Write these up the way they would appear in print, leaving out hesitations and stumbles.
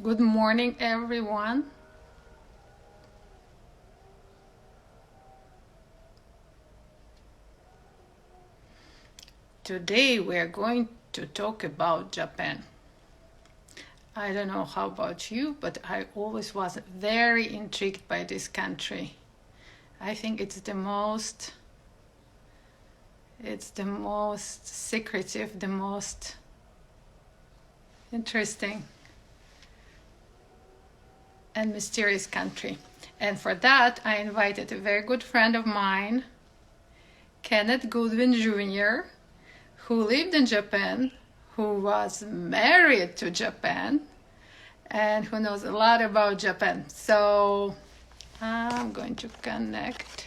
Good morning, everyone. Today we are going to talk about Japan. I don't know how about you, but I always was very intrigued by this country. I think it's the most secretive, the most interesting and mysterious country. And for that, I invited a very good friend of mine, Kenneth Goodwin Jr., who lived in Japan, who was married to Japan, and who knows a lot about Japan. So I'm going to connect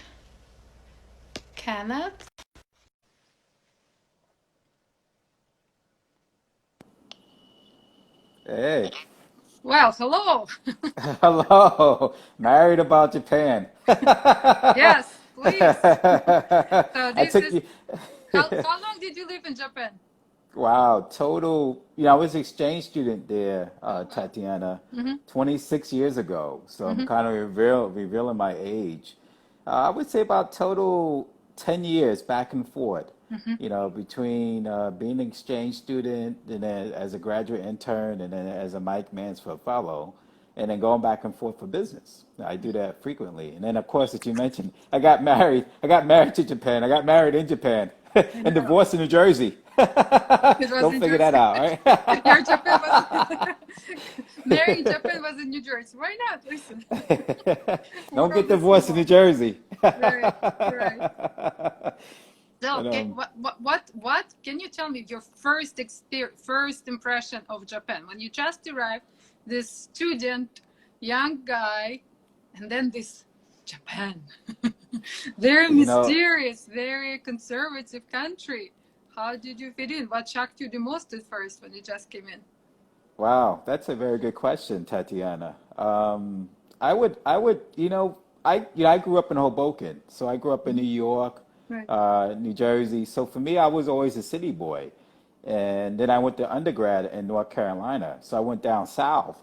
Kenneth. Hey, Well, hello. hello. Married about Japan. Yes, please. So I this took is you. how long did you live in Japan? Wow, total. I was an exchange student there, Oh wow. Tatiana, Mm-hmm. 26 years ago. So I'm Mm-hmm. kind of revealing my age. I would say about total 10 years back and forth, Mm-hmm. between being an exchange student and then as a graduate intern and then as a Mike Mansfield fellow, and then going back and forth for business. I do that frequently. And then, of course, as you mentioned, I got married. I got married to Japan. I got married in Japan I and know. divorced in New Jersey. It was Don't in figure that Jersey. out, Your Japan was Mary in Japan was in New Jersey. Why not? Listen, right? Don't get world is divorced in New small. Jersey. Right, right. So, But what can you tell me your first experience, first impression of Japan when you just arrived, this student, young guy, and then this Japan, very you know, mysterious, very conservative country. How did you fit in? What shocked you the most at first when you just came in? wow, that's a very good question, Tatiana. I would, I grew up in Hoboken, so I grew up in New Mhm. York, Right. New Jersey. So for me, I was always a city boy, and then I went to undergrad in North Carolina. So I went down south,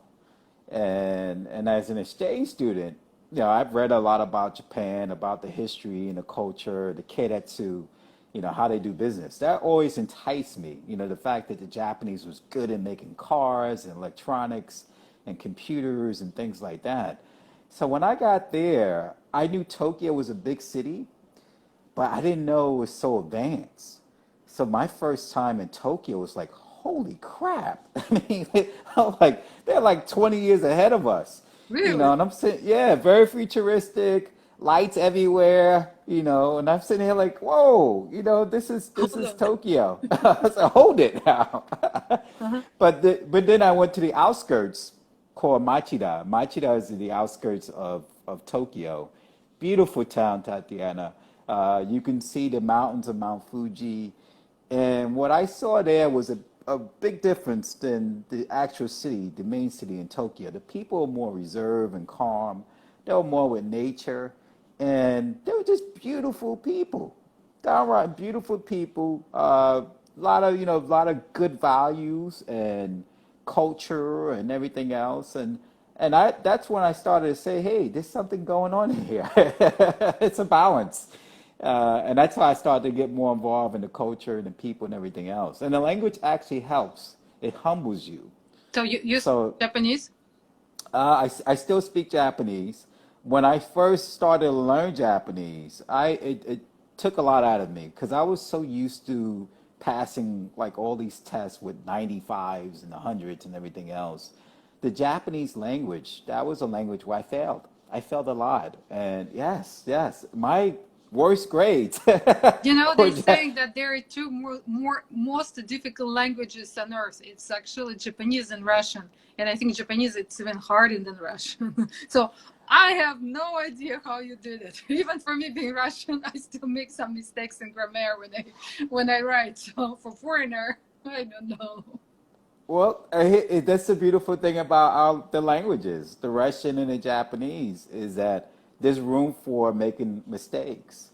and as an exchange student, I've read a lot about Japan, about the history and the culture, the keiretsu, how they do business. That always enticed me. The fact that the Japanese was good in making cars and electronics and computers and things like that. So when I got there, I knew Tokyo was a big city, but I didn't know it was so advanced. So my first time in Tokyo was like, holy crap. I mean, I'm like, they're like 20 years ahead of us. Really? And I'm sitting, yeah, very futuristic, lights everywhere, and I'm sitting here like, whoa, this is this Hold is on. Tokyo. So hold it now. Uh-huh. But then I went to the outskirts called Machida. Machida is the outskirts of Tokyo. Beautiful town, Tatiana. You can see the mountains of Mount Fuji. And what I saw there was a big difference than the actual city, the main city in Tokyo. The people are more reserved and calm. They were more with nature. And they were just beautiful people. Downright beautiful people. A lot of good values and culture and everything else. And that's when I started to say, hey, there's something going on here. It's a balance. And that's how I started to get more involved in the culture and the people and everything else. And the language actually helps. It humbles you. So you speak So Japanese? I still speak Japanese. When I first started to learn Japanese, it took a lot out of me because I was so used to passing like all these tests with 95s and 100s and everything else. The Japanese language, that was a language where I failed. I failed a lot. And yes, my worst grades You know, were they saying that there are two most difficult languages on earth. It's actually Japanese and Russian, and I think Japanese it's even harder than Russian. So I have no idea how you did it. Even for me being Russian, I still make some mistakes in grammar when I write. So for foreigner, I don't know. Well, that's the beautiful thing about the languages, the Russian and the Japanese, is that there's room for making mistakes.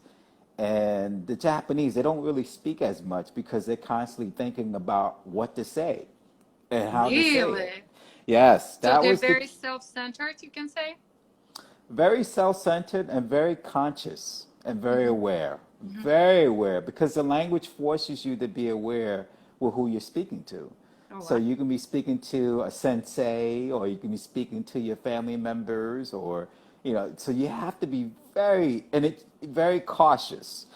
And the Japanese, they don't really speak as much because they're constantly thinking about what to say and how to say it. Really? Yes, So that they're was the very self-centered, you can say. very self-centered and very conscious and very Mm-hmm. aware. Mm-hmm. Very aware because the language forces you to be aware with who you're speaking to. Oh So wow. you can be speaking to a sensei or you can be speaking to your family members or so you have to be very cautious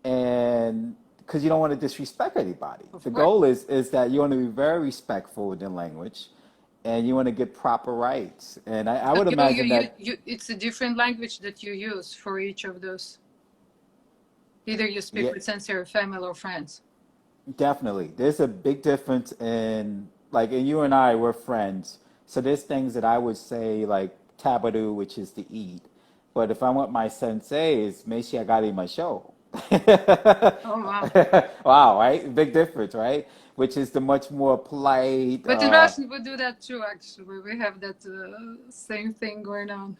and because you don't want to disrespect anybody. Of The course. goal is that you want to be very respectful with the language and you want to get proper rights. And I So would imagine that it's a different language that you use for each of those. Either you speak yeah, with sincere family or friends. definitely. There's a big difference in like, and you and I were friends. So there's things that I would say like tabadu, which is to eat. But if I want my sensei, it's meshi agari my show. Oh wow. Wow, right? Big difference, right? Which is the much more polite. But in Russian we do that too. Actually, we have that same thing going on.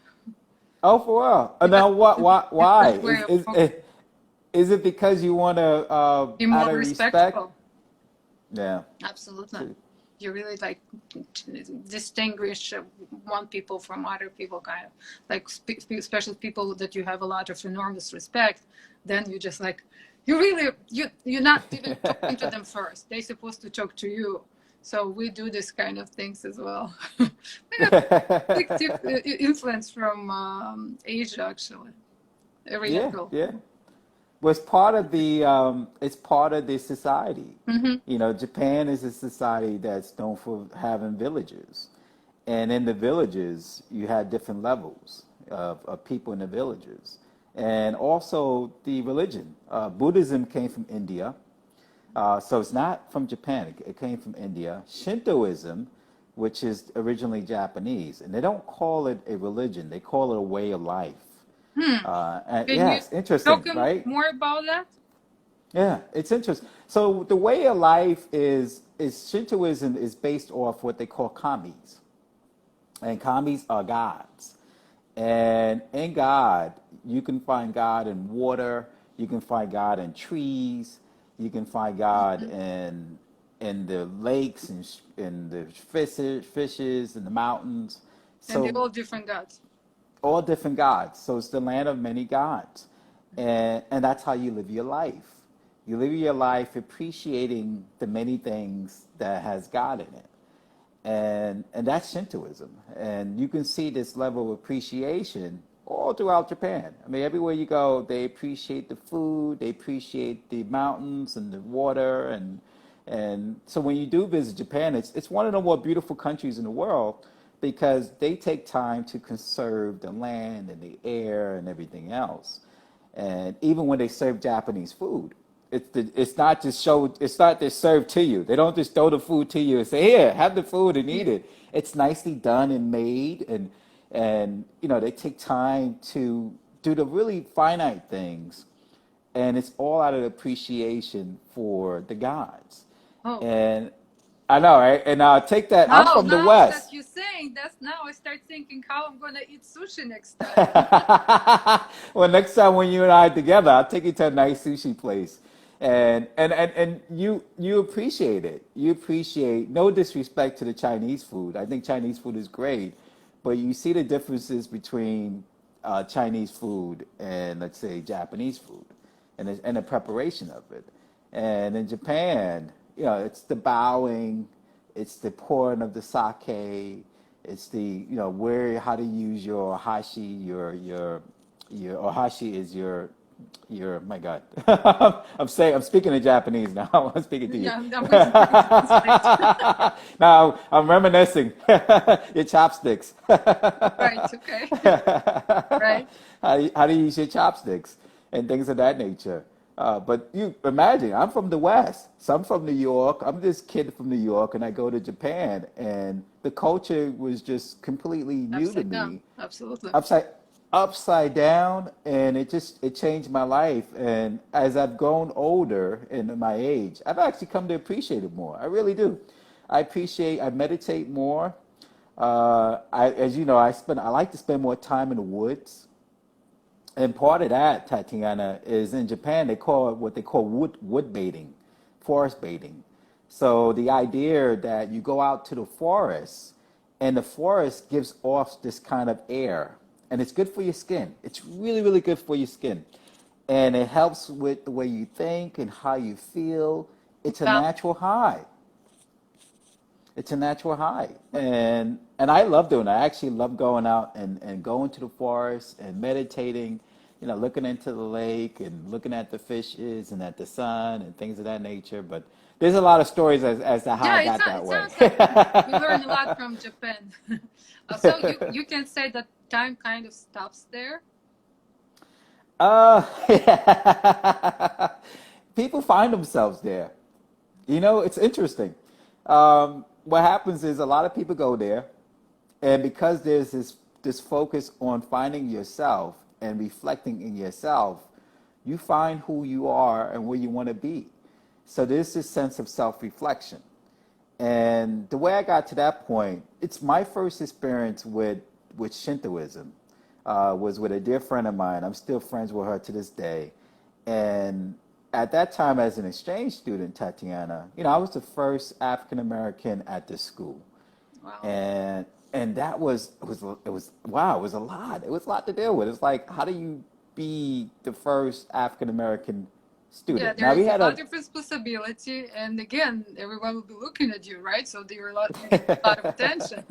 Oh, for real? Yeah, Now, what? Why? different way of Is it because you want to, be out more of respect? respectful. Yeah. Absolutely. You really like distinguish one people from other people, kind of like especially people that you have a lot of enormous respect. Then you just like you're not even talking to them first. They're supposed to talk to you. So we do this kind of things as well. We have big influence from Asia, actually. Every Yeah, angle. yeah. Was it's part of the society. Mm-hmm. Japan is a society that's known for having villages. And in the villages, you had different levels of people in the villages. And also the religion. Buddhism came from India. So it's not from Japan. It came from India. Shintoism, which is originally Japanese. And they don't call it a religion. They call it a way of life. Hmm. And Can you yes, interesting, talk right? more about that? Yeah, it's interesting. So the way of life is Shintoism is based off what they call kamis, and kamis are gods. And in God, you can find God in water, you can find God in trees, you can find God Mm-hmm. in the lakes and in the fishes and the mountains. And they're So all different gods. all different gods. So it's the land of many gods. And that's how you live your life. You live your life appreciating the many things that has God in it. And that's Shintoism. And you can see this level of appreciation all throughout Japan. I mean, everywhere you go, they appreciate the food, they appreciate the mountains and the water, and so when you do visit Japan, it's one of the more beautiful countries in the world because they take time to conserve the land and the air and everything else. And even when they serve Japanese food, it's not just served to you. They don't just throw the food to you and say, "Here, have the food and Yeah. eat it." It's nicely done and made, and they take time to do the really finite things, and it's all out of appreciation for the gods. Oh. And I know, right? And take that. I'm Now, from the now that West. you're saying that, now I start thinking how I'm gonna eat sushi next time. Well, next time when you and I are together, I'll take you to a nice sushi place. And you appreciate it. You appreciate no disrespect to the Chinese food. I think Chinese food is great, but you see the differences between Chinese food and let's say Japanese food, and the preparation of it. And in Japan, it's the bowing, it's the pouring of the sake, it's the where how to use your hashi, your ohashi is your my God. I'm speaking in Japanese now. I'm speaking to you. Yeah, I'm waiting for you to translate. Now I'm reminiscing. Your chopsticks. Right, okay. Right. How do you use your chopsticks and things of that nature. But you imagine, I'm from the West, so I'm from New York. I'm this kid from New York, and I go to Japan, and the culture was just completely new to Upside down. me, Absolutely. upside upside down, and it changed my life. And as I've grown older in my age, I've actually come to appreciate it more. I really do. I meditate more. As you know, I like to spend more time in the woods. And part of that, Tatiana, is in Japan they call it what they call wood baiting, forest baiting. So the idea that you go out to the forest And the forest gives off this kind of air, and it's good for your skin. It's really, really good for your skin. And it helps with the way you think and how you feel. It's a Well, natural high. It's a natural high. And I love doing it. I actually love going out and going to the forest and meditating, looking into the lake and looking at the fishes and at the sun and things of that nature. But there's a lot of stories as to how yeah, I got that it way. sounds like you learn a lot from Japan. So you can say that time kind of stops there. Yeah. People find themselves there. It's interesting. What happens is a lot of people go there, and because there's this focus on finding yourself and reflecting in yourself, you find who you are and where you want to be. So there's this sense of self-reflection. And the way I got to that point, it's my first experience with Shintoism, was with a dear friend of mine. I'm still friends with her to this day. And at that time, as an exchange student, Tatiana, I was the first African American at this school. Wow. And that was wow, it was a lot. It was a lot to deal with. It's like, how do you be the first African American Yeah, student? there Now we is a had lot of responsibility, and again, everyone will be looking at you, right? So you need a lot of attention,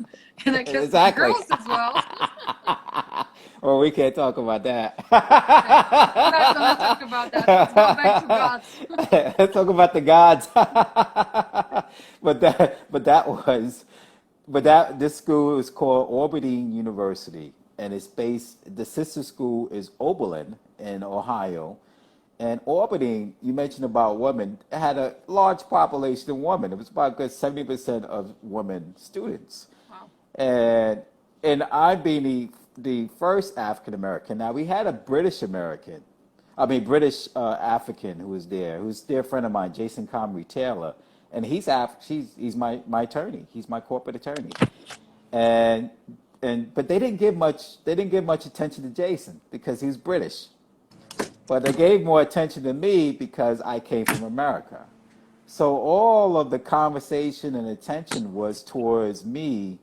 and I guess the exactly. girls as well. Well, we can't talk about that. Okay, we're not gonna talk about that. Let's go back to gods. Let's talk about the gods. But this school is called Auburn University, and it's based. The sister school is Oberlin in Ohio, and Auburn. You mentioned about women. It had a large population of women. It was about a good 70% of women students, Wow. and I being the first African American. Now we had a British African who was there, who's a dear friend of mine, Jason Comrie Taylor, and he's my attorney. He's my corporate attorney, and but they didn't give much attention to Jason because he's British, but they gave more attention to me because I came from America. So all of the conversation and attention was towards me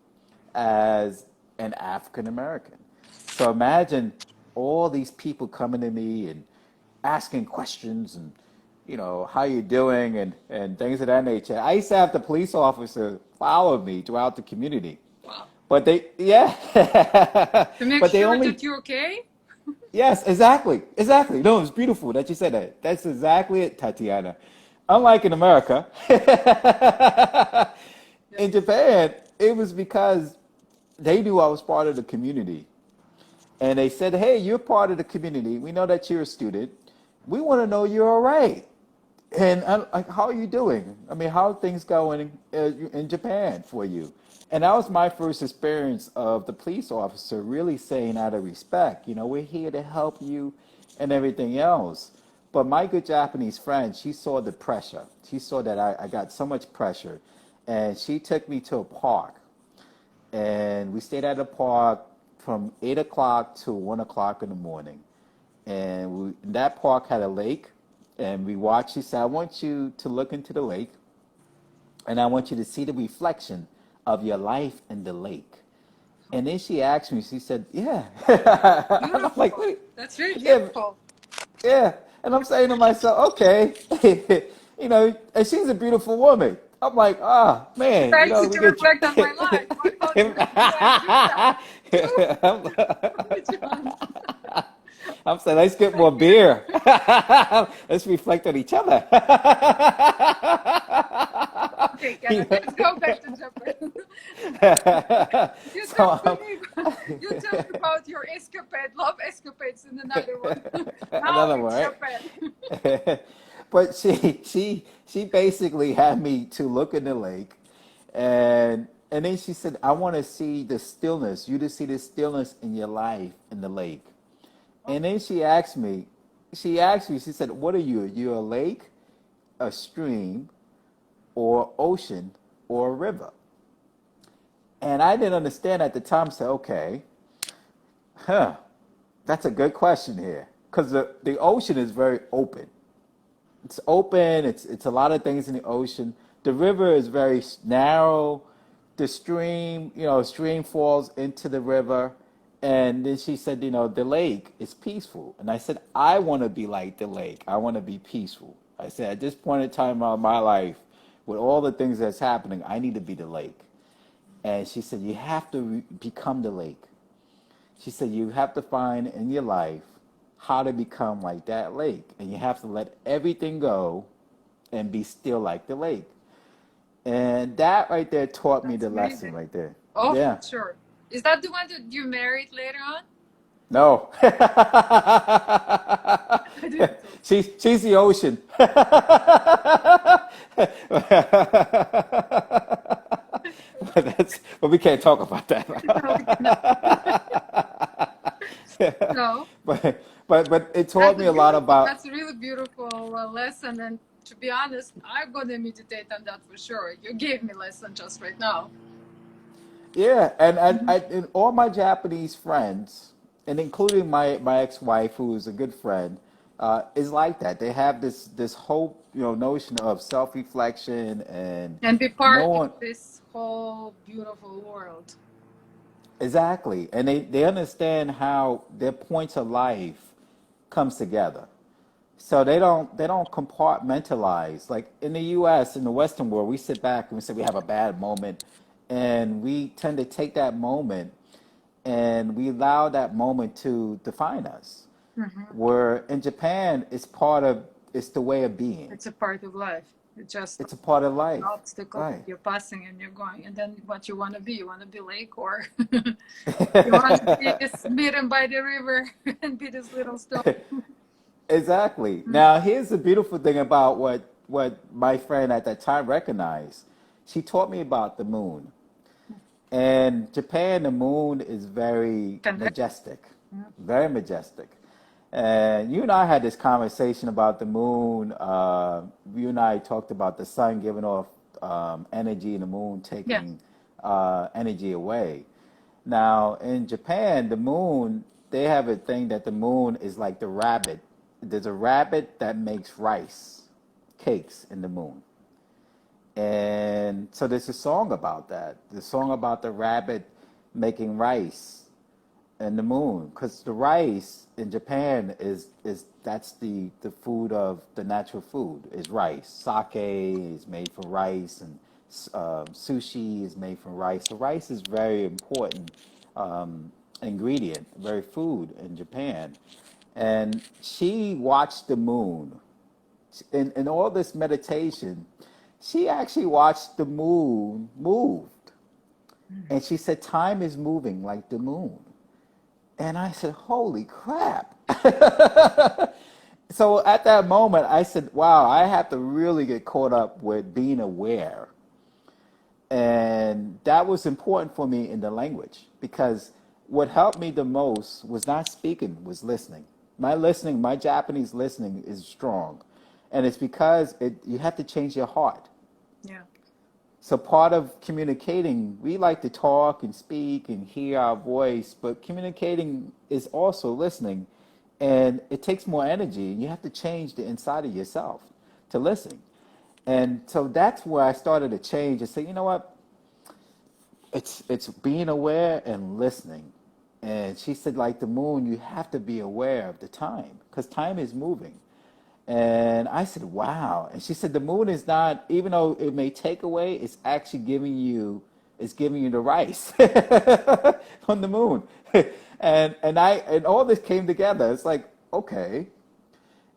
as an African American. So imagine all these people coming to me and asking questions and how you doing and things of that nature. I used to have the police officer follow me throughout the community. Wow. But they yeah. To make But they sure only that you're okay. yes, exactly. Exactly. No, it's beautiful that you said that. That's exactly it, Tatiana. Unlike in America, in Yes. Japan, it was because they knew I was part of the community. And they said, hey, you're part of the community. We know that you're a student. We want to know you're all right. And like, how are you doing? I mean, how are things going in Japan for you? And that was my first experience of the police officer really saying out of respect, we're here to help you and everything else. But my good Japanese friend, she saw the pressure. She saw that I got so much pressure. And she took me to a park. And we stayed at a park from 8 o'clock to 1 o'clock in the morning. And that park had a lake. And we watched. She said, I want you to look into the lake. And I want you to see the reflection of your life in the lake. And then she asked me, she said, yeah. And I'm like, Beautiful. wait, That's very yeah, beautiful. yeah. And I'm saying to myself, okay, and she's a beautiful woman. I'm like, ah, man, I need we to get. reflect on my life. What about you? Do I do that too? John? I'm saying, let's get more beer. Let's reflect on each other. Okay, You Kenneth, know? let's go back to Japan. You So talked to me. You talked about your escapade, love escapades, in another one. Now another it's one, Japan. right? But she basically had me to look in the lake, and then she said, I want to see the stillness, you to see the stillness in your life in the lake. And then she said, what are you? You're a lake, a stream, or ocean, or a river? And I didn't understand at the time. I said, okay, that's a good question here. Because the ocean is very open. It's open, it's a lot of things in the ocean. The river is very narrow. the stream, stream falls into the river. And then she said, the lake is peaceful. And I said, I want to be like the lake. I want to be peaceful. I said, at this point in time of my life, with all the things that's happening, I need to be the lake. And she said, you have to become the lake. She said, you have to find in your life how to become like that lake. And you have to let everything go and be still like the lake. And that right there taught me That's the lesson amazing. right there. Oh, Yeah. sure. Is that the one that you married later on? No. I didn't think so. She's the ocean. But we can't talk about that. No, we cannot. No, But it taught me a lot about. that's a really beautiful lesson. And to be honest, I'm going to meditate on that for sure. You gave me lesson just right now. Yeah, and all my Japanese friends, and including my ex-wife, who is a good friend, is like that. They have this whole notion of self-reflection and And be part of knowing this whole beautiful world. exactly, and they understand how their points of life comes together. So they don't compartmentalize. Like in the U.S., in the Western world, we sit back and we say we have a bad moment, and we tend to take that moment and we allow that moment to define us. Where in Japan, it's the way of being. It's a part of life. It's just It's a part of an life. obstacle that Right. you're passing and you're going. And then what you want to be? You want to be lake or you want to be smitten by the river and be this little stone. Exactly. Now, here's the beautiful thing about what my friend at that time recognized. She taught me about the moon. And Japan, the moon is very Convex. majestic, very majestic. And you and I had this conversation about the moon. You and I talked about the sun giving off energy and the moon Yes. taking energy away. Now, in Japan, the moon, they have a thing that the moon is like the rabbit. There's a rabbit that makes rice cakes in the moon. And so there's a song about that. The song about the rabbit making rice and the moon, because the rice in Japan is that's the food of the natural food is rice. Sake is made from rice, and sushi is made from rice. So rice is very important ingredient, very food in Japan. And she watched the moon in all this meditation. She actually watched the moon moved, and she said, "Time is moving like the moon." And I said, holy crap. So at that moment, I said, wow, I have to really get caught up with being aware. And that was important for me in the language because what helped me the most was not speaking, was listening. My Japanese listening is strong. And it's because you have to change your heart. Yeah. So part of communicating, we like to talk and speak and hear our voice, but communicating is also listening, and it takes more energy. You have to change the inside of yourself to listen. And so that's where I started to change and say, you know what? It's being aware and listening. And she said, like the moon, you have to be aware of the time because time is moving. And I said, wow. And she said, the moon is not, even though it may take away, it's actually giving you the rice on the moon. And all this came together. It's like, okay.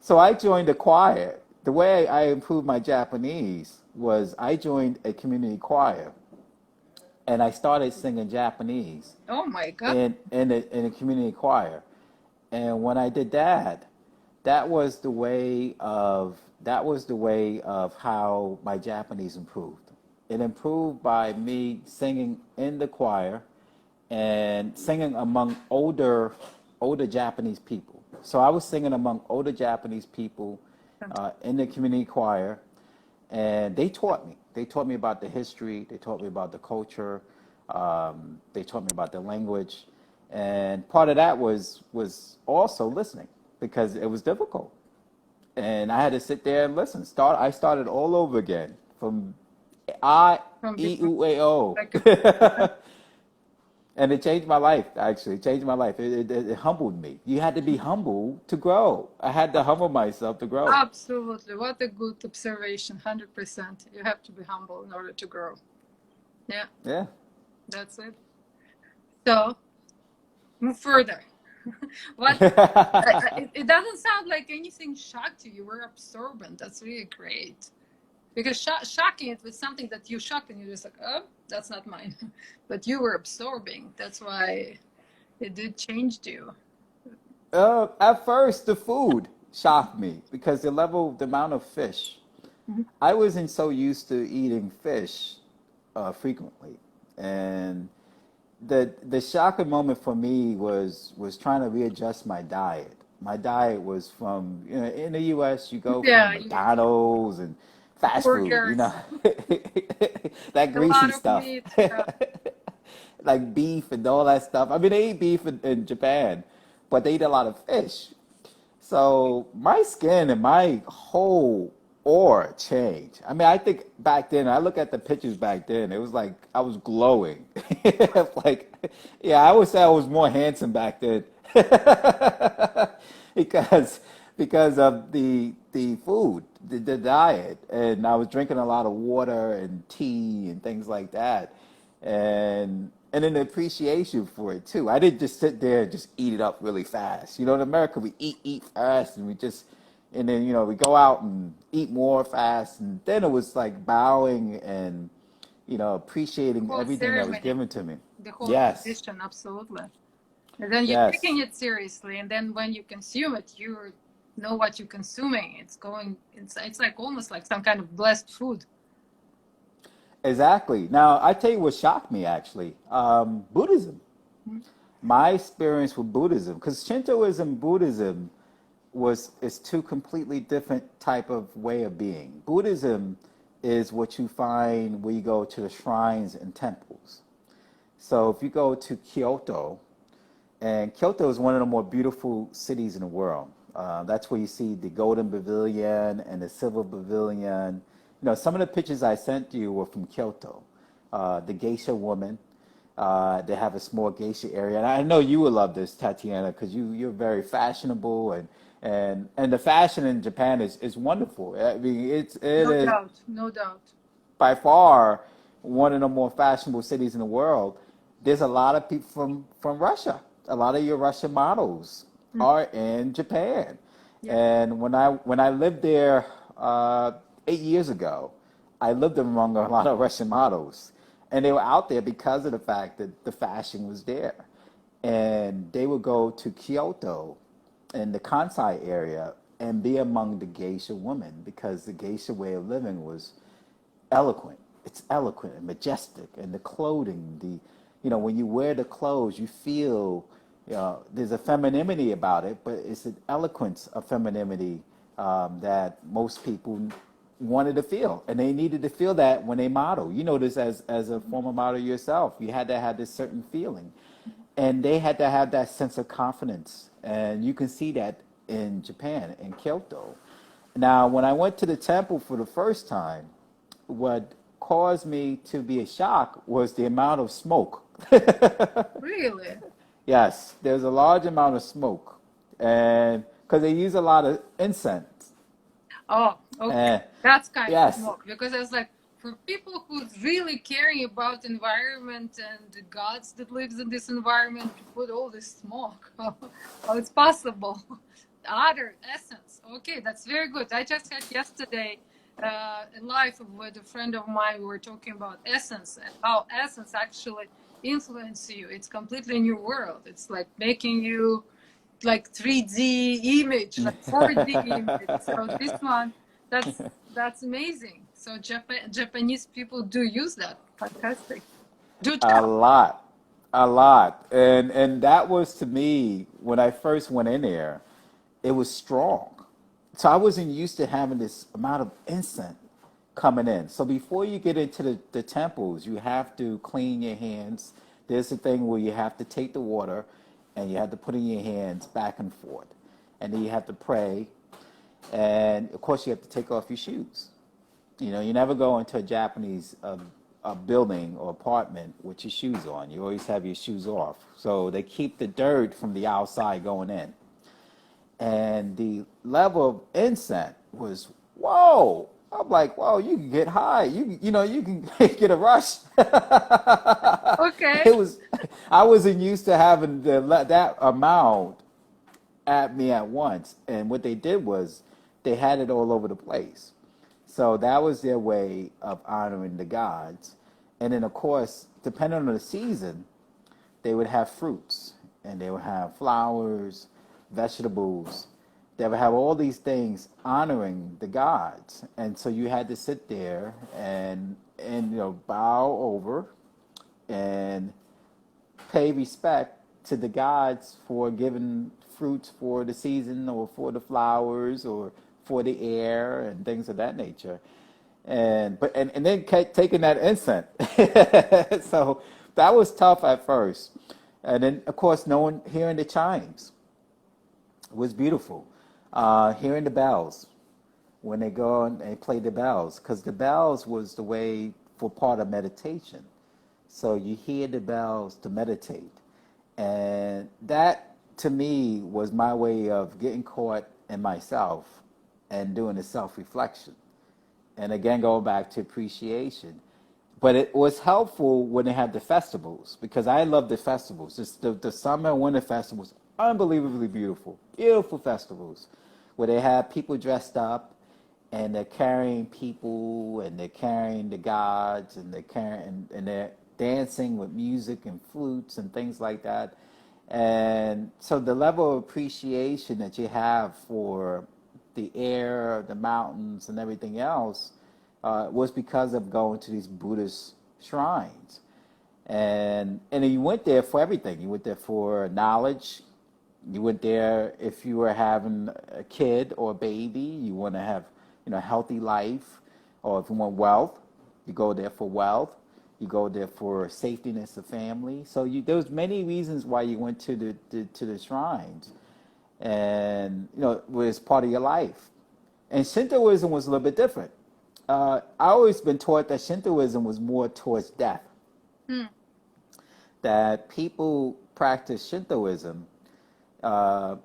So I joined a choir. The way I improved my Japanese was I joined a community choir. And I started singing Japanese Oh my God. in a community choir. And when I did that, that was the way of how my Japanese improved. It improved by me singing in the choir and singing among older Japanese people. So I was singing among older Japanese people in the community choir, and they taught me. They taught me about the history. They taught me about the culture. They taught me about the language, and part of that was also listening because it was difficult, and I had to sit there and listen. I started all over again from from being E-U-A-O. like a, And it changed my life, actually. It changed my life. It humbled me. You had to be humble to grow. I had to humble myself to grow. absolutely. What a good observation. 100%. You have to be humble in order to grow. Yeah, Yeah. that's it. So move further. What? It doesn't sound like anything shocked you. You were absorbent. That's really great. Because shocking it was something that you shocked and you're just like, oh, that's not mine. But you were absorbing. That's why it did change you. At first, the food shocked me because the amount of fish. Mhm. I wasn't so used to eating fish frequently, and the shocking moment for me was trying to readjust my diet. My diet was from, in the U.S. you go from Yeah, McDonald's and fast food, burgers, that a greasy lot of stuff, meat. Yeah. like beef and all that stuff. I mean, they eat beef in Japan, but they eat a lot of fish. So my skin and my whole aura changed. I mean, I think back then, I look at the pictures back then, it was like I was glowing. Like, yeah, I would say I was more handsome back then because because of the food, the diet, and I was drinking a lot of water and tea and things like that, and an appreciation for it too. I didn't just sit there and just eat it up really fast. In America we eat fast, and and then we go out and eat more fast, and then it was like bowing and The appreciating whole everything that was ceremony, given to me. the whole Yes, tradition, absolutely. And then you're yes. taking it seriously, and then when you consume it, you know what you're consuming. It's like almost like some kind of blessed food. Exactly. Now, I tell you what shocked me actually. Buddhism. Mhm. My experience with Buddhism, because Shintoism, Buddhism is two completely different type of way of being. Buddhism is what you find where you go to the shrines and temples. So if you go to Kyoto, and Kyoto is one of the more beautiful cities in the world. That's where you see the Golden Pavilion and the Silver Pavilion. Some of the pictures I sent you were from Kyoto. The geisha woman. They have a small geisha area, and I know you will love this, Tatiana, because you're very fashionable, and the fashion in Japan is wonderful. I mean, it No is doubt, no doubt. by far one of the more fashionable cities in the world. There's a lot of people from Russia. A lot of your Russian models Mm. are in Japan. Yeah. And when I lived there 8 years ago, I lived among a lot of Russian models, and they were out there because of the fact that the fashion was there. And they would go to Kyoto in the Kansai area and be among the geisha women because the geisha way of living was eloquent. It's eloquent and majestic, and the clothing, when you wear the clothes, you feel, there's a femininity about it, but it's an eloquence of femininity that most people wanted to feel, and they needed to feel that when they model. You know this as a former model yourself. You had to have this certain feeling, and they had to have that sense of confidence, and you can see that in Japan, in Kyoto. Now, when I went to the temple for the first time, what caused me to be a shock was the amount of smoke. Really? Yes, there's a large amount of smoke, and because they use a lot of incense. Oh, okay. And That's kind of yes, smoke because I was like, for people who's really caring about environment and the gods that lives in this environment, to put all this smoke, how it's possible? Other essence. Okay, that's very good. I just had yesterday a live with a friend of mine. We were talking about essence and how essence actually influence you. It's completely new world. It's like making you like 3D image, like 4D image. So this one, that's amazing. So Japanese people do use that. Fantastic. Do a tell. lot, a lot, and that was to me when I first went in there. It was strong, so I wasn't used to having this amount of incense coming in. So before you get into the temples, you have to clean your hands. There's a thing where you have to take the water and you have to put in your hands back and forth. And then you have to pray. And of course, you have to take off your shoes. You never go into a Japanese a building or apartment with your shoes on. You always have your shoes off. So they keep the dirt from the outside going in. And the level of incense was, whoa. I'm like, whoa, you can get high. You can get a rush. Okay. It was, I wasn't used to having that amount at me at once. And what they did was they had it all over the place. So that was their way of honoring the gods. And then, of course, depending on the season, they would have fruits and they would have flowers, vegetables. They would have all these things honoring the gods. And so you had to sit there and bow over and pay respect to the gods for giving fruits for the season or for the flowers or for the air and things of that nature. And then taking that incense. So that was tough at first. And then, of course, hearing the chimes was beautiful. Hearing the bells when they go and they play the bells, because the bells was the way for part of meditation. So you hear the bells to meditate. And that, to me, was my way of getting caught in myself and doing a self-reflection. And again, going back to appreciation. But it was helpful when they had the festivals, because I love the festivals. The summer and winter festivals, unbelievably beautiful. Beautiful festivals where they have people dressed up and they're carrying people and they're carrying the gods and they're dancing with music and flutes and things like that. And so the level of appreciation that you have for the air, the mountains, and everything else was because of going to these Buddhist shrines. And you went there for everything. You went there for knowledge. You went there if you were having a kid or a baby. You want to have a healthy life. Or if you want wealth, you go there for wealth. You go there for safetyness of family. So there was many reasons why you went to the shrines. And it was part of your life. And Shintoism was a little bit different. I always been taught that Shintoism was more towards death. That people practice Shintoism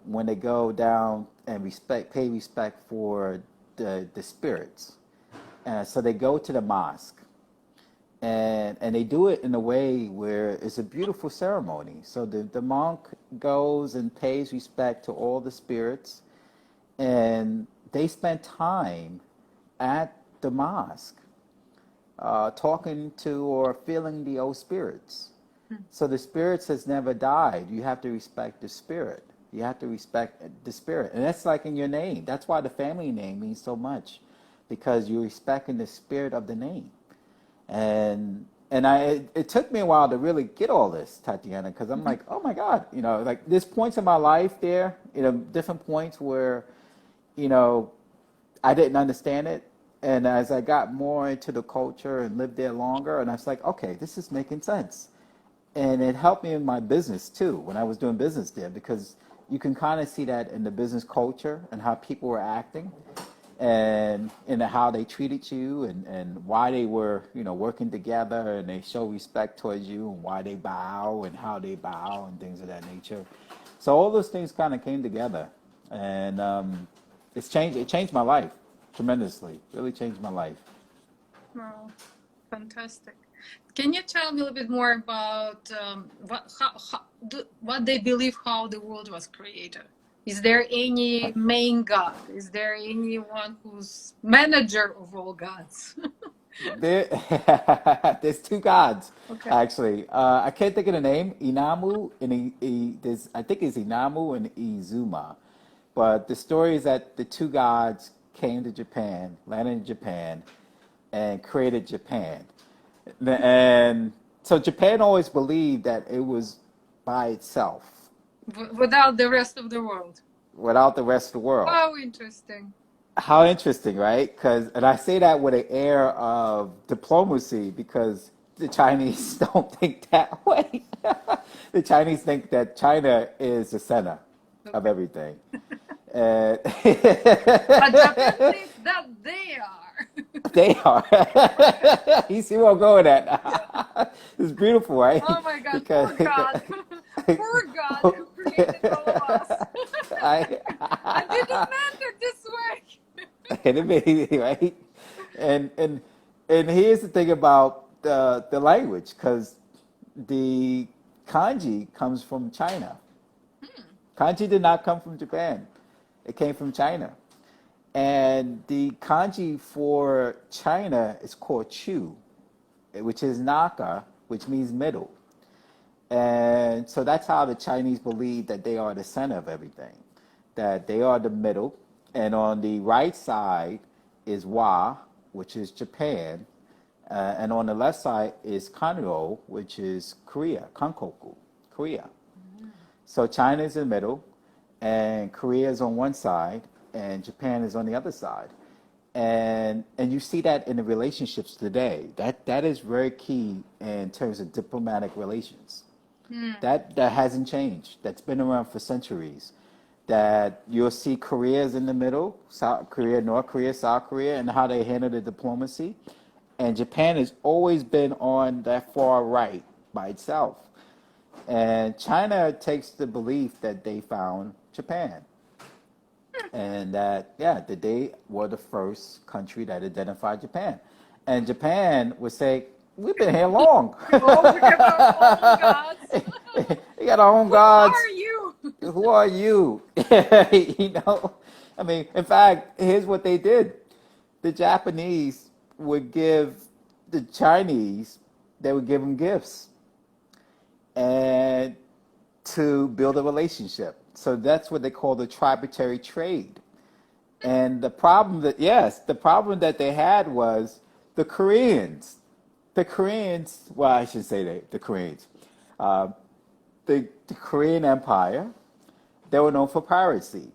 when they go down and pay respect for the spirits. So they go to the mosque. And they do it in a way where it's a beautiful ceremony. So the monk goes and pays respect to all the spirits, and they spend time at the mosque talking to or feeling the old spirits. So the spirits has never died. You have to respect the spirit. You have to respect the spirit. And that's like in your name. That's why the family name means so much, because you're respecting the spirit of the name. And it took me a while to really get all this, Tatiana, because I'm like, oh my God, like there's points in my life there, different points where, I didn't understand it. And as I got more into the culture and lived there longer, and I was like, okay, this is making sense. And it helped me in my business too, when I was doing business there, because you can kind of see that in the business culture and how people were acting. And how they treated you and why they were, working together, and they show respect towards you, and why they bow and how they bow and things of that nature. So all those things kind of came together, and it changed my life tremendously. Really changed my life. Wow, fantastic. Can you tell me a little bit more about what they believe, how the world was created? Is there any main god? Is there anyone who's manager of all gods? There's two gods, Okay. actually. I can't think of the name. Inamu and I think it's Inamu and Izuma. But the story is that the two gods came to Japan, landed in Japan, and created Japan. And so Japan always believed that it was by itself, Without the rest of the world. without the rest of the world. How interesting. How interesting, right? And I say that with an air of diplomacy, because the Chinese don't think that way. The Chinese think that China is the center of everything. But Japan thinks that they are. They are. You see where I'm going Yeah. at? It's beautiful, right? Oh my God, Because poor God. Poor God who created all of us. I, And didn't meant this way. and amazing, right? And and and here's the thing about the language, because the kanji comes from China. Kanji did not come from Japan. It came from China. And the kanji for China is called chu, which is naka, which means middle. And so that's how the Chinese believe that they are the center of everything, that they are the middle. And on the right side is wa, which is Japan. And on the left side is kanro, which is Korea, kankoku, Korea. So China is in the middle, and Korea is on one side, and Japan is on the other side. And you see that in the relationships today. That is very key in terms of diplomatic relations. That hasn't changed. That's been around for centuries. That you'll see Korea's in the middle, South Korea, North Korea, South Korea, and how they handle the diplomacy. And Japan has always been on that far right by itself. And China takes the belief that they found Japan. And that, yeah, that they were the first country that identified Japan. And Japan would say, we've been here long. Oh, we have our own gods. We got our own Who gods. are you? Who are you? You know, I mean, in fact, here's what they did. The Japanese would give the Chinese, they would give them gifts and to build a relationship. So that's what they call the tributary trade. And the problem that, yes, the problem that they had was the Koreans. The Koreans, well, I should say the Koreans. Uh, the Korean Empire, they were known for piracy.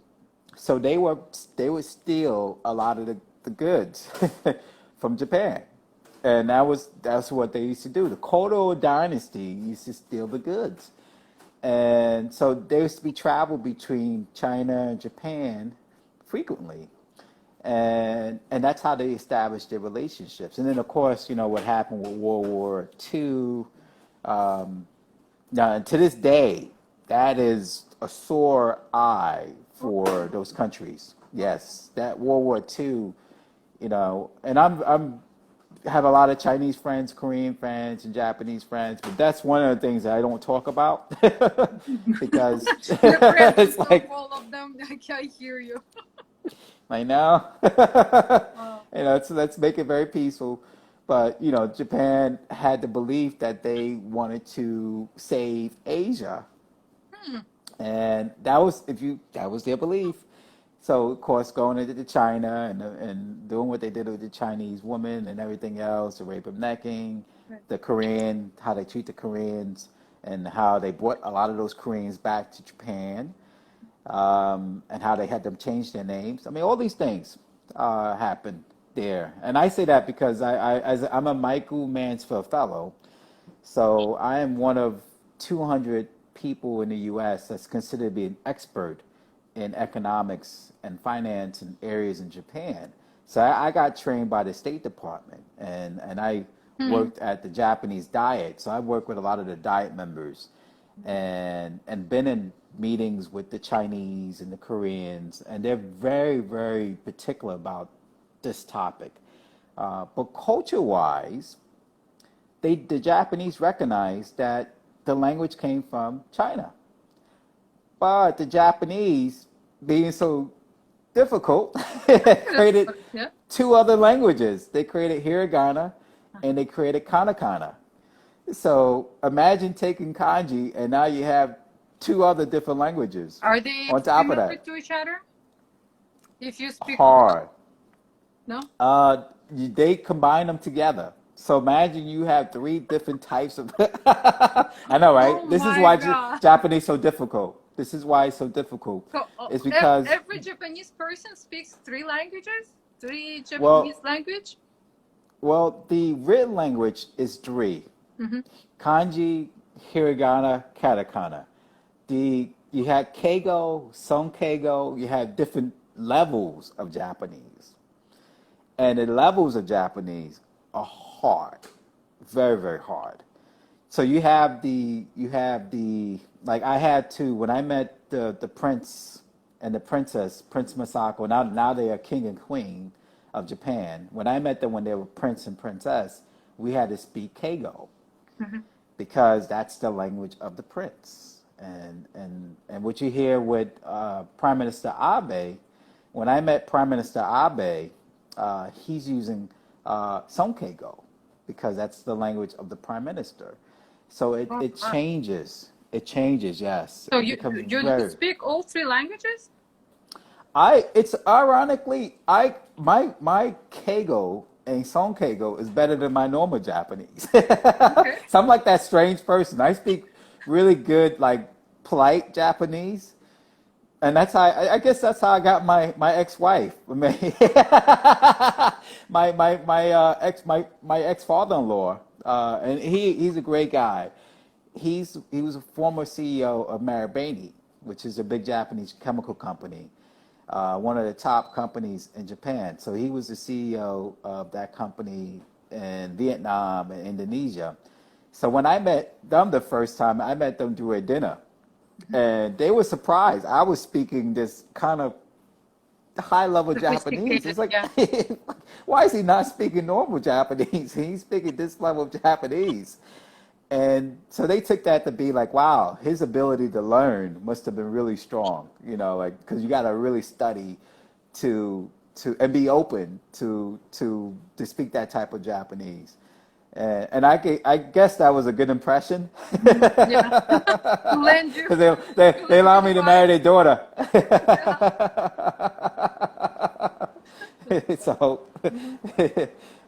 So they would steal a lot of the goods from Japan. And that's what they used to do. The Kodo dynasty used to steal the goods. And so there used to be travel between China and Japan frequently. And that's how they established their relationships. And then, of course, you know, what happened with World War II. Now, to this day, that is a sore eye for those countries. Yes, that World War II, you know, and I'm have a lot of Chinese friends, Korean friends, and Japanese friends, but that's one of the things that I don't talk about because Your friends it's love like, all of them. I hear you. I know, Wow. you know, so let's make it very peaceful. But you know, Japan had the belief that they wanted to save Asia, and that was their belief. So of course, going into China and doing what they did with the Chinese woman and everything else, the rape of necking, Right. the Korean, how they treat the Koreans, and how they brought a lot of those Koreans back to Japan, and how they had them change their names. I mean, all these things happened there. And I say that because I'm a Michael Mansfield Fellow, so I am one of 200 people in the U.S. that's considered to be an expert in economics and finance and areas in Japan. So I got trained by the State Department, and I worked at the Japanese Diet. So I worked with a lot of the Diet members, and been in meetings with the Chinese and the Koreans, and they're very, very particular about this topic. But culture-wise, the Japanese recognized that the language came from China. But the Japanese, being so difficult, created Yeah. two other languages. They created hiragana and they created katakana. So imagine taking kanji and now you have two other different languages Are they on top of similar that. to each other? If you speak one, Hard. no? They combine them together. So imagine you have three different types of. I know, Oh right? This is my why God. Japanese so difficult. This is why it's so difficult. So It's because, every Japanese person speaks three languages? Three Japanese well, language? the written language is three: Mm-hmm. kanji, hiragana, katakana. You have keigo, sonkeigo. You have different levels of Japanese. and the levels of Japanese are hard, very, very hard. So you have the like I had to when I met the prince and the princess, Prince Masako. Now they are king and queen of Japan. When I met them when they were prince and princess, we had to speak Keigo because that's the language of the prince. And what you hear with Prime Minister Abe, when I met Prime Minister Abe, he's using Sonkeigo because that's the language of the prime minister. So it Wow. changes. It changes, yes. So It you becomes you do very. speak all three languages? It's ironically my Keigo and Sonkeigo is better than my normal Japanese. Okay. So I'm like that strange person. I speak really good like polite Japanese, and that's how I guess that's how I got my ex-wife. I mean, my ex father-in-law, and he's a great guy. He was a former CEO of Marubeni, which is a big Japanese chemical company, one of the top companies in Japan. So he was the CEO of that company in Vietnam and Indonesia. So when I met them the first time, I met them through a dinner, and they were surprised. I was speaking this kind of high level Japanese. Sophisticated, It's like, yeah. why is he not speaking normal Japanese? He's speaking this level of Japanese. And so they took that to be like, wow, his ability to learn must have been really strong, like because you got to really study to and be open to speak that type of Japanese. And I guess that was a good impression Yeah. To lend you because to they lend you allowed the me to marry vibe. their daughter. Yeah. So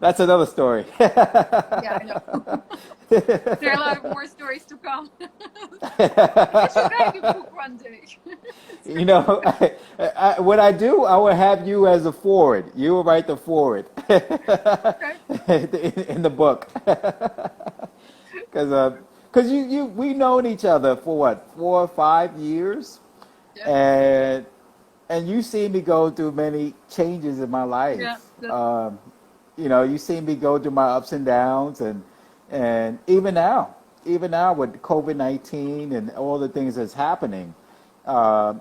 that's another story. Yeah, I know. There are a lot of more stories to come. I should write a book one day. You know, what I do, I will have you as a forward. You will write the forward Okay. in the book, because we known each other for what 4 or 5 years, Yeah. and you see me go through many changes in my life. Yeah. That's You see me go through my ups and downs, and even now with COVID-19 and all the things that's happening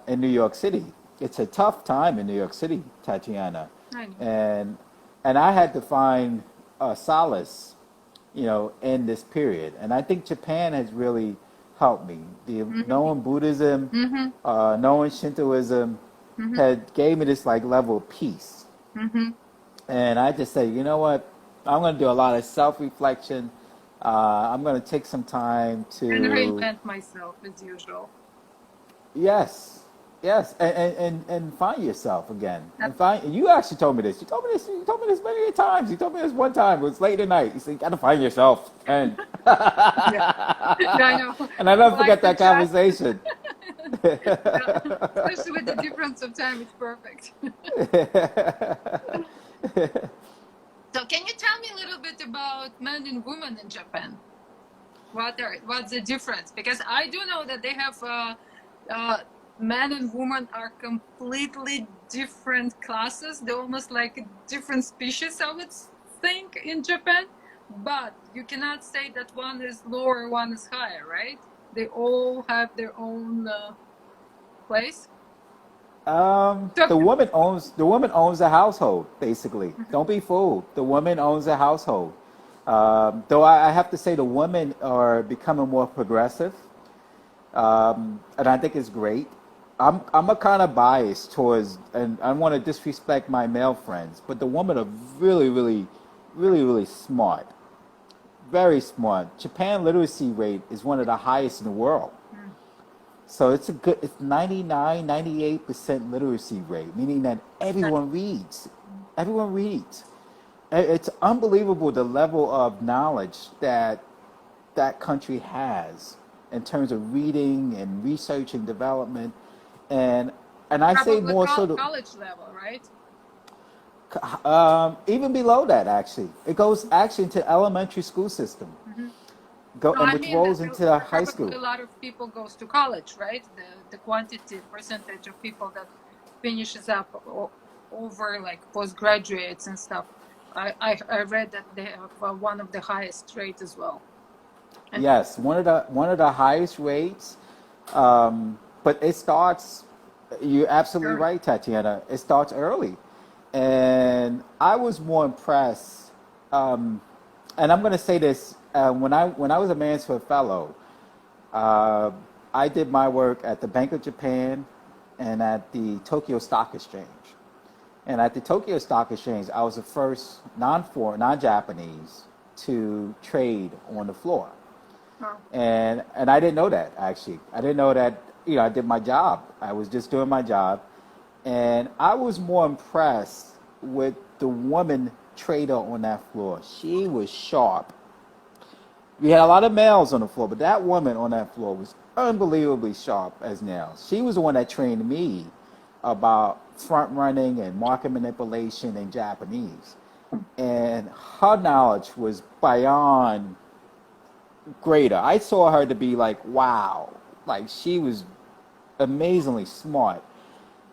in New York City, it's a tough time in New York City, Tatiana, I know. and I had to find solace, in this period, and I think Japan has really helped me. Knowing Buddhism, Mm-hmm. knowing Shintoism, Mm-hmm. had gave me this like level of peace. Mm-hmm. And I just say, you know what? I'm going to do a lot of self-reflection. I'm going to take some time And to, reinvent myself as usual. yes, yes, and find yourself again. That's, And you actually told me this. You told me this. You told me this many times. You told me this one time. It was late at night. You said, you got to find yourself. And yeah. Yeah, I know. and I We never like forget to that chat. conversation. Yeah. Especially with the difference of time, it's perfect. So, can you tell me a little bit about men and women in Japan? What's the difference? Because I do know that they have uh, men and women are completely different classes. They're almost like a different species, I would think, in Japan. But you cannot say that one is lower, one is higher, right? They all have their own place. So, The woman owns the household, basically. Don't be fooled. The woman owns the household. Though I have to say the women are becoming more progressive, and I think it's great. I'm a kind of biased towards, and I don't want to disrespect my male friends, but the women are really, really, really, really smart, very smart. Japan literacy rate is one of the highest in the world. mm, So it's 99, 98% literacy rate, meaning that that's everyone reads. Everyone reads. It's unbelievable the level of knowledge that that country has in terms of reading and research and development. And I say probably more so college level, right? even below that actually. It goes actually into elementary school system, Hmm. go No, and I which mean that rolls into high probably school. a lot of people goes to college, right? The quantity percentage of people that finishes up over like postgraduates and stuff. I read that they have one of the highest rates as well. And Yes, one of the highest rates. But it starts. You're absolutely sure. right, Tatiana. It starts early, and I was more impressed. Um, and I'm going to say this: when I was a Mansfield Fellow, uh, I did my work at the Bank of Japan and at the Tokyo Stock Exchange. And at the Tokyo Stock Exchange, I was the first non-Japanese to trade on the floor. Oh, And I didn't know that actually. I didn't know that, I did my job. I was just doing my job. And I was more impressed with the woman trader on that floor. She was sharp. We had a lot of males on the floor, but that woman on that floor was unbelievably sharp as nails. She was the one that trained me about front running and market manipulation in Japanese. And her knowledge was beyond greater. I saw her to be like, wow, like she was amazingly smart.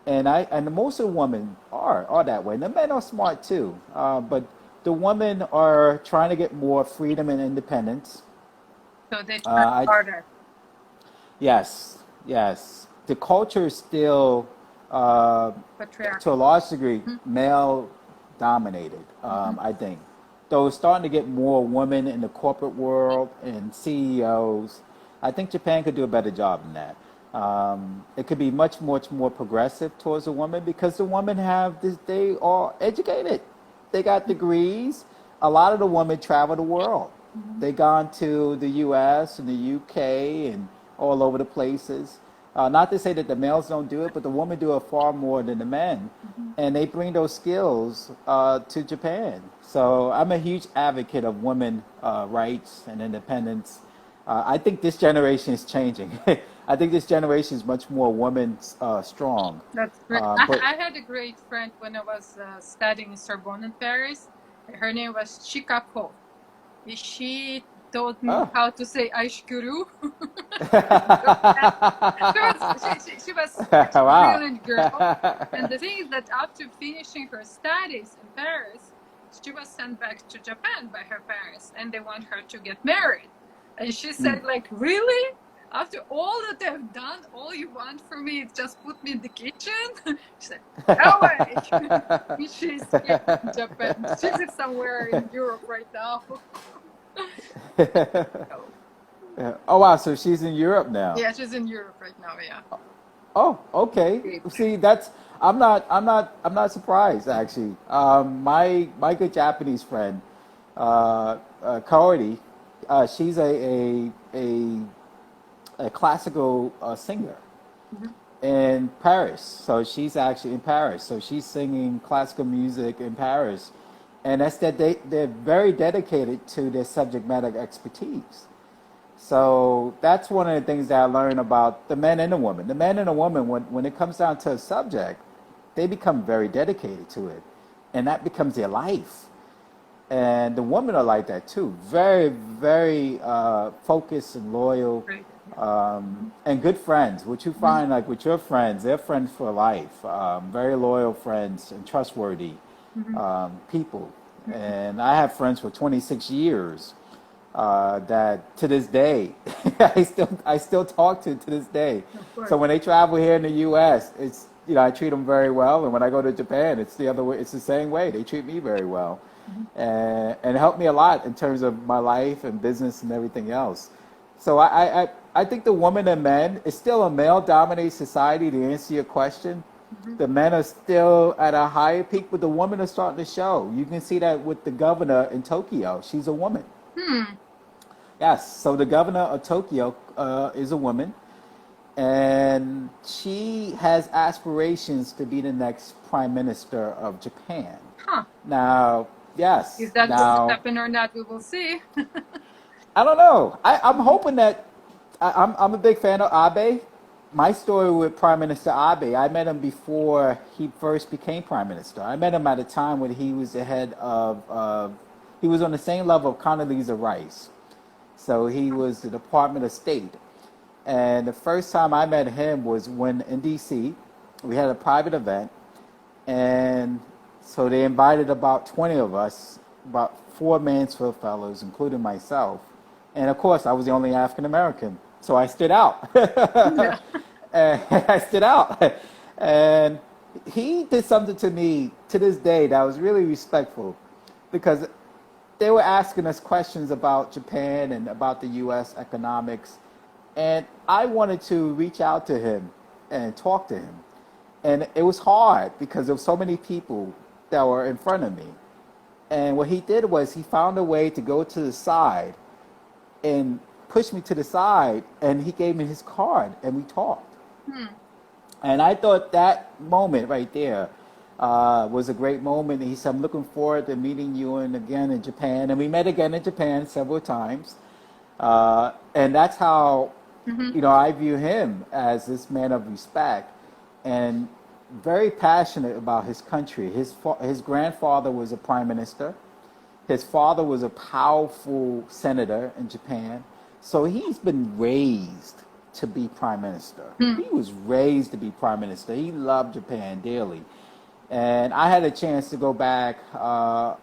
And most of the women are that way. And the men are smart too, but the women are trying to get more freedom and independence. so they try I harder. Yes, yes. The culture is still, to a Patriarchal. large degree, male dominated, Mm-hmm. I think. Though it's starting to get more women in the corporate world and CEOs. I think Japan could do a better job than that. It could be much more progressive towards the woman because the women have this, they are educated. They got degrees. A lot of the women travel the world. Mm-hmm. They gone to the U.S. and the U.K. and all over the places. Not to say that the males don't do it, but the women do it far more than the men, Mm-hmm. and they bring those skills to Japan. So I'm a huge advocate of women rights and independence. I think this generation is changing. I think this generation is much more woman strong. That's great. But I had a great friend when I was studying in Sorbonne in Paris. Her name was Chikako. She taught me oh, how to say aishkuru. She was such a wow. brilliant girl. And the thing is that after finishing her studies in Paris, she was sent back to Japan by her parents and they want her to get married. And she said, like, really? After all that I've done, all you want from me is just put me in the kitchen? She said, no way. She's here in Japan. She's somewhere in Europe right now. So, Oh wow, so she's in Europe now. yeah, she's in Europe right now, yeah. Oh, okay. Great. See, that's I'm not surprised actually. My good Japanese friend, Kaori, she's a classical singer Mhm. in Paris. So she's actually in Paris. So she's singing classical music in Paris, and that's that they're very dedicated to their subject matter expertise. So that's one of the things that I learned about the men and the woman. The man and the woman, when it comes down to a subject, they become very dedicated to it, and that becomes their life. And the women are like that too, very focused and loyal, Great. and good friends. What you Mhm. find like with your friends, they're friends for life, very loyal friends and trustworthy Mhm. people. Mhm. And I have friends for 26 years that to this day I still talk to this day. Of So course. when they travel here in the U.S., it's I treat them very well, and when I go to Japan, it's the other way. It's the same way. They treat me very well, Mhm. and help me a lot in terms of my life and business and everything else. So I think the woman and men is still a male-dominated society. To answer your question, Mhm. the men are still at a higher peak, but the women are starting to show. You can see that with the governor in Tokyo. She's a woman. Hmm. Yes, so the governor of Tokyo is a woman, and she has aspirations to be the next prime minister of Japan. Huh. Now, yes, If that will now happen or not, we will see. I don't know. I'm hoping that I'm a big fan of Abe. My story with Prime Minister Abe, I met him before he first became prime minister. I met him at a time when he was the head of he was on the same level of Condoleezza Rice. So he was the Department of State. And the first time I met him was when in DC, we had a private event, And so they invited about 20 of us, about four Mansfield fellows, including myself. And of course, I was the only African American. So I stood out. Yeah. And I stood out. And he did something to me to this day that was really respectful because they were asking us questions about Japan and about the U.S. economics. And I wanted to reach out to him and talk to him. And it was hard because there were so many people that were in front of me. And what he did was he found a way to go to the side and push me to the side. And he gave me his card and we talked. And I thought that moment right there was a great moment. And he said, I'm looking forward to meeting you and again in Japan. And we met again in Japan several times. And that's how, I view him as this man of respect and very passionate about his country. His grandfather was a prime minister. His father was a powerful senator in Japan. So he's been raised to be prime minister. He was raised to be prime minister. He loved Japan dearly. And I had a chance to go back about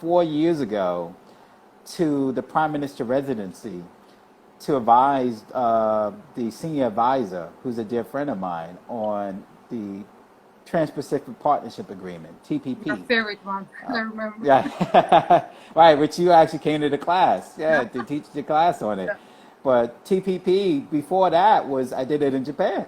4 years ago to the prime minister residency to advise the senior advisor, who's a dear friend of mine, on the Trans-Pacific Partnership Agreement, TPP. Your favorite one, I remember. Yeah, right, which you actually came to the class, to teach the class on it. Yeah. But TPP, before that, I did it in Japan.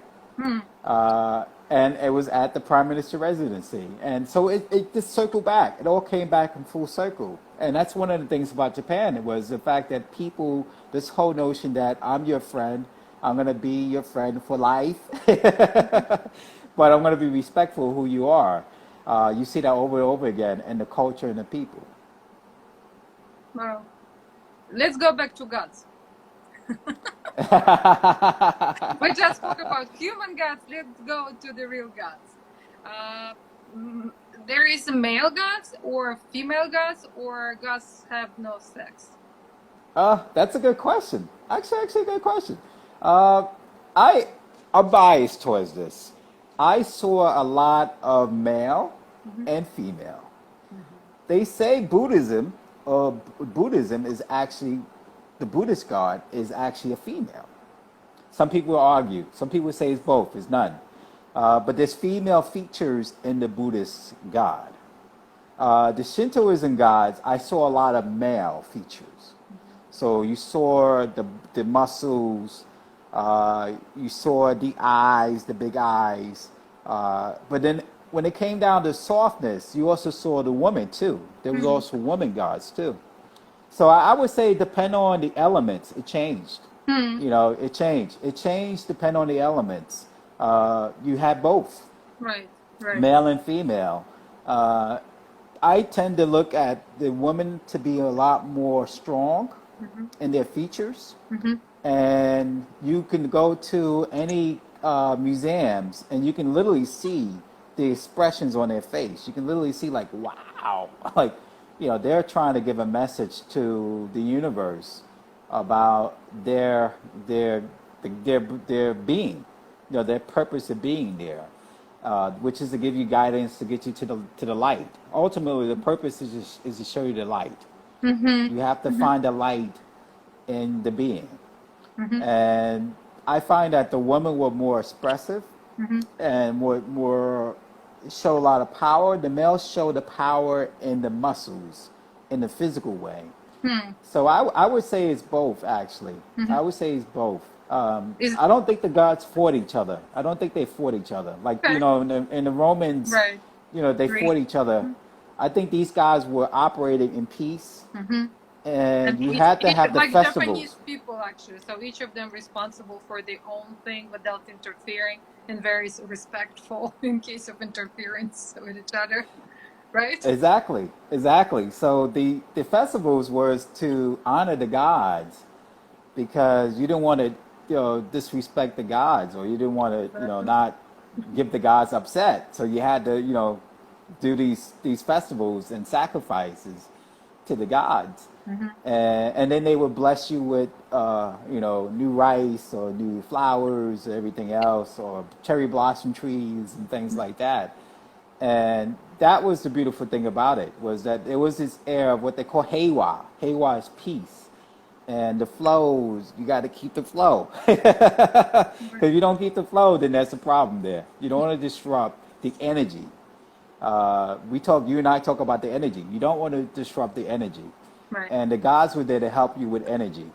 And it was at the Prime Minister residency. And so it just circled back. It all came back in full circle. And that's one of the things about Japan. It was the fact that people, this whole notion that I'm your friend, I'm going to be your friend for life, but I'm going to be respectful of who you are. You see that over and over again in the culture and the people. Well, let's go back to gods. We just spoke about human gods. Let's go to the real gods. There is a male gods or female gods, or gods have no sex? That's a good question. Actually a good question. I'm biased towards this. I saw a lot of male and female. They say Buddhism is actually, the Buddhist god is actually a female. Some people will argue. Some people say it's both. It's none. But there's female features in the Buddhist god. The Shintoism gods, I saw a lot of male features. So you saw the muscles, you saw the eyes, the big eyes. But then when it came down to softness, you also saw the woman too. There was also woman gods too. So I would say depend on the elements, it changed. It changed. It changed depending on the elements. You had both, Right. male and female. I tend to look at the women to be a lot more strong in their features. And you can go to any museums and you can literally see the expressions on their face. You can literally see like, wow, like, they're trying to give a message to the universe about their being, their purpose of being there, which is to give you guidance to get you to the light. Ultimately, the purpose is to show you the light. You have to find the light in the being, and I find that the women were more expressive and more show a lot of power. The males show the power in the muscles, in the physical way. So I would say it's both, actually. I would say it's both. I don't think the gods fought each other. I don't think they fought each other. Like, Okay. In the Romans, Right. they fought each other. I think these guys were operating in peace. And you had to have the like festivals. Japanese people, actually. So each of them responsible for their own thing without interfering, and very respectful in case of interference with each other, right? Exactly. So the festivals was to honor the gods because you didn't want to disrespect the gods, or you didn't want to not give the gods upset. So you had to do these festivals and sacrifices to the gods. And then they would bless you with new rice or new flowers or everything else, or cherry blossom trees and things like that. And that was the beautiful thing about it, was that there was this air of what they call heiwa. Heiwa is peace. And the flows, you got to keep the flow. Because if you don't keep the flow, then that's a problem there. You don't want to disrupt the energy. You and I talk about the energy. You don't want to disrupt the energy. Right. And the gods were there to help you with energy.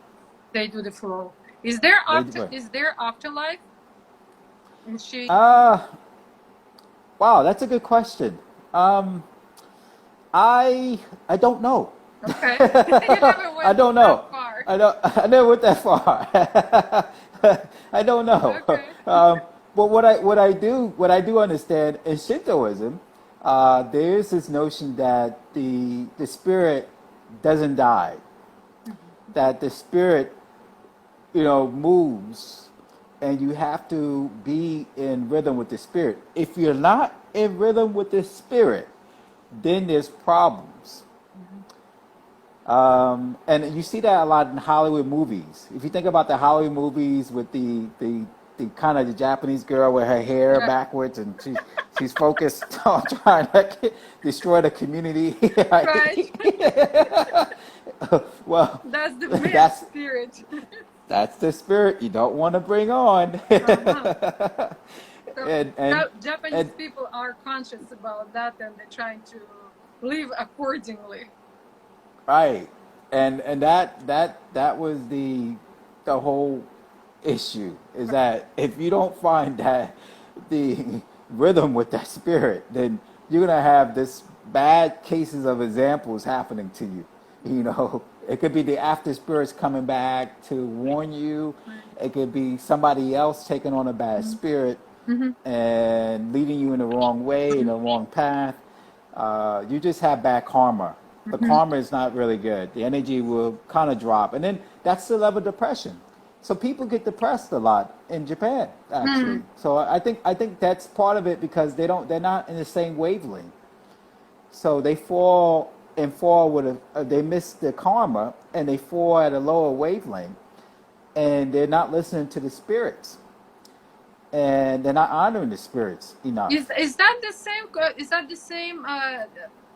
They do the flow. Is there They do. afterlife? And she Uh, wow, that's a good question. I don't know. okay. You never I went don't know. that far. I never went that far. I don't know. Okay. But what I do understand in Shintoism, there is this notion that the spirit doesn't die, that the spirit, moves, and you have to be in rhythm with the spirit. If you're not in rhythm with the spirit, then there's problems. And you see that a lot in Hollywood movies. If you think about the Hollywood movies with the kind of the Japanese girl with her hair Yeah. backwards, and she's focused on trying to destroy the community. Right. Well, That's the bad that's spirit. that's the spirit you don't want to bring on. Uh-huh. So And Japanese and people are conscious about that, and they're trying to live accordingly. right, and that was the whole issue, is that if you don't find that the rhythm with that spirit, then you're gonna have this bad cases of examples happening to you. It could be the after spirits coming back to warn you. Right. It could be somebody else taking on a bad spirit Mm-hmm. and leading you in the wrong way, in the wrong path. You just have bad karma. The Mm-hmm. karma is not really good. The energy will kind of drop, and then that's the level of depression. So people get depressed a lot in Japan, Mm-hmm. actually. So I think that's part of it, because they're not in the same wavelength. So they fall with they miss the karma, and they fall at a lower wavelength, and they're not listening to the spirits, and they're not honoring the spirits enough. Is that the same? Is that the same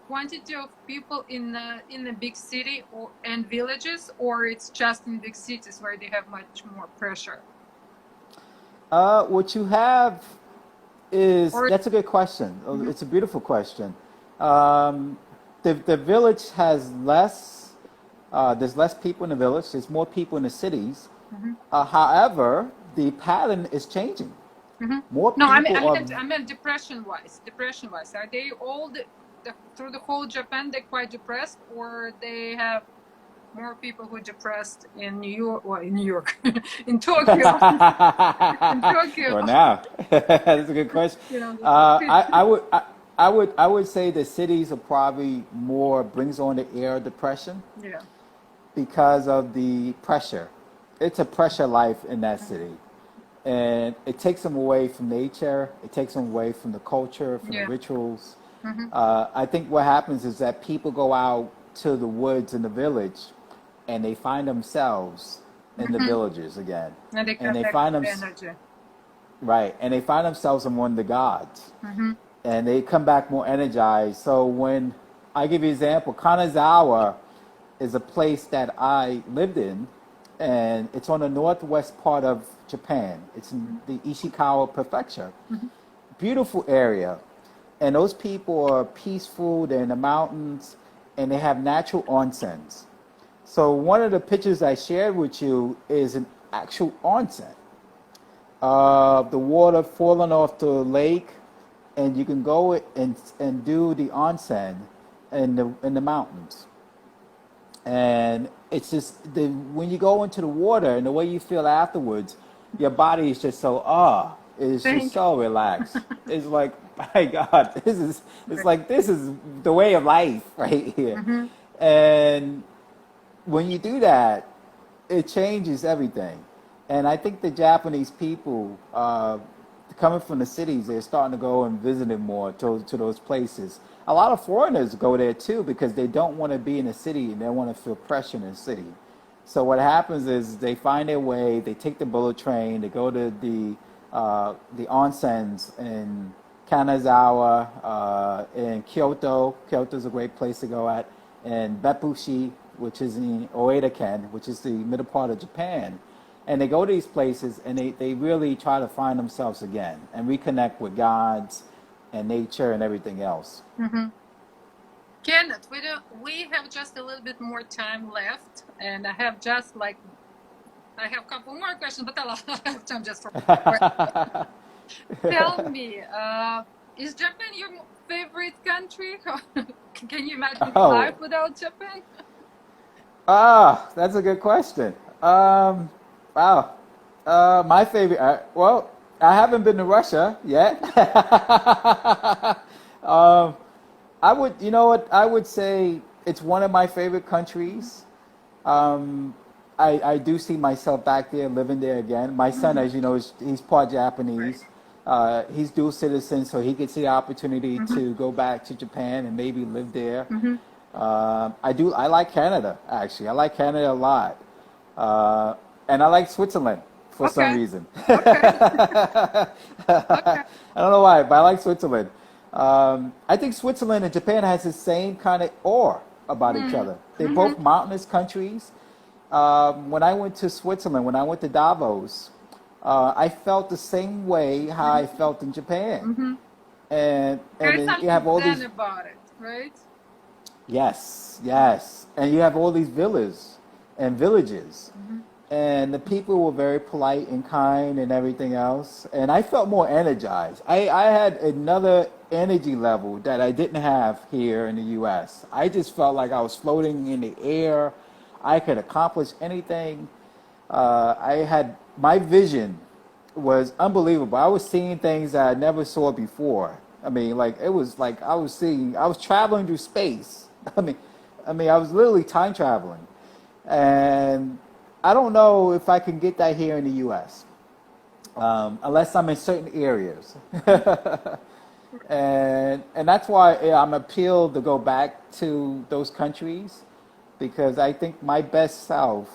quantity of people in the big city and villages, or it's just in big cities where they have much more pressure? What you have is, Or that's a good question. Mhm. It's a beautiful question. Um, the village has less. There's less people in the village. There's more people in the cities. Mhm. However, the pattern is changing. Mhm. More No, people are. I meant depression wise. Depression wise, are they all through the whole Japan? They're quite depressed, or they have more people who are depressed in New York, or in New York, in Tokyo, in Tokyo. Well, now that's a good question. The I would say the cities are probably more, brings on the air of depression, yeah. because of the pressure. It's a pressure life in that city. And it takes them away from nature. It takes them away from the culture, from the Yeah. rituals. Mm-hmm. I think what happens is that people go out to the woods in the village, and they find themselves in the Mm-hmm. villages again. And they And they connect find with them, energy. right, and they find themselves among the gods. Mm-hmm. And they come back more energized. So when I give you an example, Kanazawa is a place that I lived in, and it's on the northwest part of Japan. It's in the Ishikawa prefecture. Mm-hmm. Beautiful area. And those people are peaceful, they're in the mountains, and they have natural onsens. So one of the pictures I shared with you is an actual onsen. The water falling off the lake, and you can go and do the onsen in the mountains. And it's just when you go into the water and the way you feel afterwards, your body is just so it's just Thank so relaxed. It's like, my God, this is the way of life right here. Mm-hmm. And when you do that, it changes everything. And I think the Japanese people, coming from the cities, they're starting to go and visit it more to those places. A lot of foreigners go there too, because they don't want to be in a city and they want to feel pressure in the city. So what happens is they find their way, they take the bullet train, they go to the onsens Kanazawa, in Kyoto. Kyoto's a great place to go at. And Beppushi, which is in Oeda-ken, which is the middle part of Japan. And they go to these places and they really try to find themselves again and reconnect with gods and nature and everything else. Mm-hmm. Kenneth, we have just a little bit more time left, and I have a couple more questions, but I have time just for Tell me, is Japan your favorite country? Can you imagine life Oh, without Japan? that's a good question. Wow. My favorite, well, I haven't been to Russia yet. um, I would, you know what, I would say it's one of my favorite countries. Um, I do see myself back there living there again. My son, as you know, he's part Right. Japanese. He's dual citizen, so he gets the opportunity Mm-hmm. to go back to Japan and maybe live there. Mm-hmm. I like Canada, actually. I like Canada a lot. Uh, and I like Switzerland for some Okay. reason. Okay. I Okay. don't know why, but I like Switzerland. I think Switzerland and Japan has the same kind of awe about each other. They're Mm-hmm. both mountainous countries. When I went to Switzerland, when I went to Davos, I felt the same way how I felt in Japan. Mm-hmm. And There's then you something have all zen these, about it, right? yes, yes, and you have all these villas and villages, Mm-hmm. and the people were very polite and kind and everything else. And I felt more energized. I had another energy level that I didn't have here in the U.S. I just felt like I was floating in the air. I could accomplish anything. I had my vision was unbelievable. I was seeing things that I never saw before. I mean, like it was like I was traveling through space. I was literally time traveling, and I don't know if I can get that here in the U.S. Unless I'm in certain areas, and that's why I'm appealed to go back to those countries because I think my best self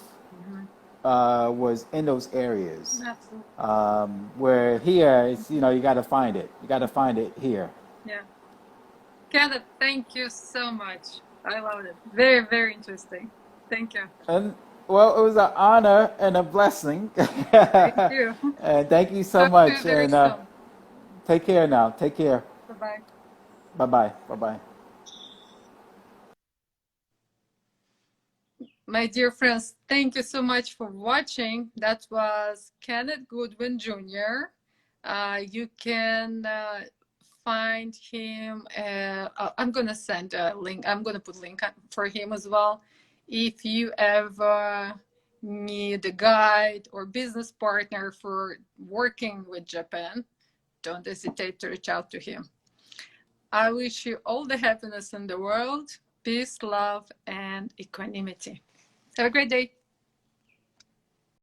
Mm-hmm. was in those areas. Absolutely. Where here, it's, you know, you got to find it. You got to find it here. Yeah. Kenneth, thank you so much. I loved it. Very, very interesting. Thank you. And well, it was an honor and a blessing. Thank you. And thank you so Talk to you much. very And soon. take care now. Take care. Bye-bye. Bye bye. Bye bye. My dear friends, thank you so much for watching. That was Kenneth Goodwin Jr. You can find him. I'm going to send a link. I'm going to put a link for him as well. If you ever need a guide or business partner for working with Japan, don't hesitate to reach out to him. I wish you all the happiness in the world, peace, love, and equanimity. Have a great day.